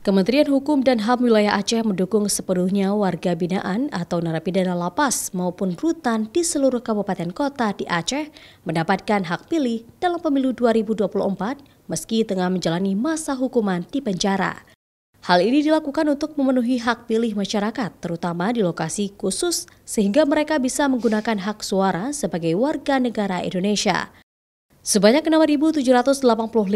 Kementerian Hukum dan HAM Wilayah Aceh mendukung sepenuhnya warga binaan atau narapidana lapas maupun rutan di seluruh kabupaten kota di Aceh mendapatkan hak pilih dalam pemilu 2024 meski tengah menjalani masa hukuman di penjara. Hal ini dilakukan untuk memenuhi hak pilih masyarakat, terutama di lokasi khusus, sehingga mereka bisa menggunakan hak suara sebagai warga negara Indonesia. Sebanyak 6.785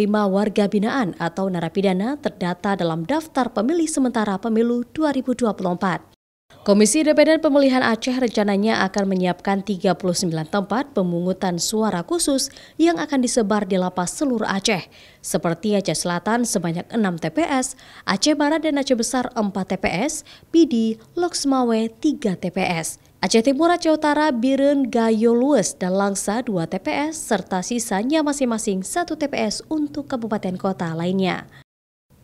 warga binaan atau narapidana terdata dalam daftar pemilih sementara pemilu 2024. Komisi Independen Pemilihan Aceh rencananya akan menyiapkan 39 tempat pemungutan suara khusus yang akan disebar di lapas seluruh Aceh, seperti Aceh Selatan sebanyak 6 TPS, Aceh Barat dan Aceh Besar 4 TPS, Pidi, Loksmawe 3 TPS. Aceh Timur, Aceh Utara, Biren, Gayo Lues, dan Langsa 2 TPS, serta sisanya masing-masing 1 TPS untuk kabupaten kota lainnya.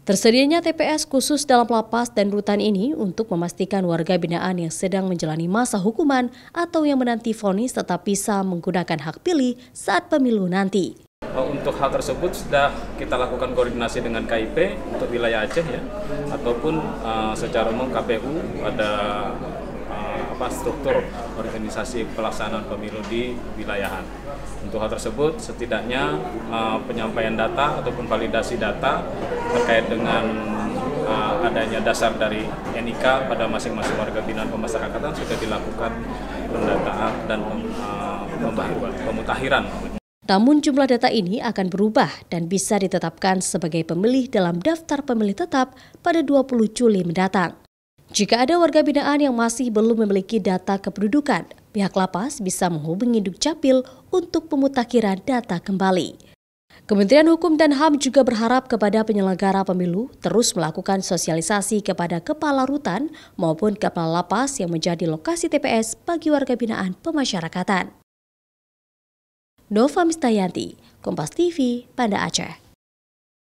Tersedianya TPS khusus dalam lapas dan rutan ini untuk memastikan warga binaan yang sedang menjalani masa hukuman atau yang menanti vonis tetap bisa menggunakan hak pilih saat pemilu nanti. Untuk hal tersebut sudah kita lakukan koordinasi dengan KIP untuk wilayah Aceh ya, ataupun secara umum KPU ada struktur organisasi pelaksanaan pemilu di wilayahan. Untuk hal tersebut setidaknya penyampaian data ataupun validasi data terkait dengan adanya dasar dari NIK pada masing-masing warga binaan pemasyarakatan sudah dilakukan pendataan dan pemutakhiran. Namun jumlah data ini akan berubah dan bisa ditetapkan sebagai pemilih dalam daftar pemilih tetap pada 20 Juli mendatang. Jika ada warga binaan yang masih belum memiliki data kependudukan, pihak lapas bisa menghubungi Dukcapil untuk pemutakhiran data kembali. Kementerian Hukum dan HAM juga berharap kepada penyelenggara pemilu terus melakukan sosialisasi kepada kepala rutan maupun kepala lapas yang menjadi lokasi TPS bagi warga binaan pemasyarakatan. Nova Mistayanti, Kompas TV, Banda Aceh.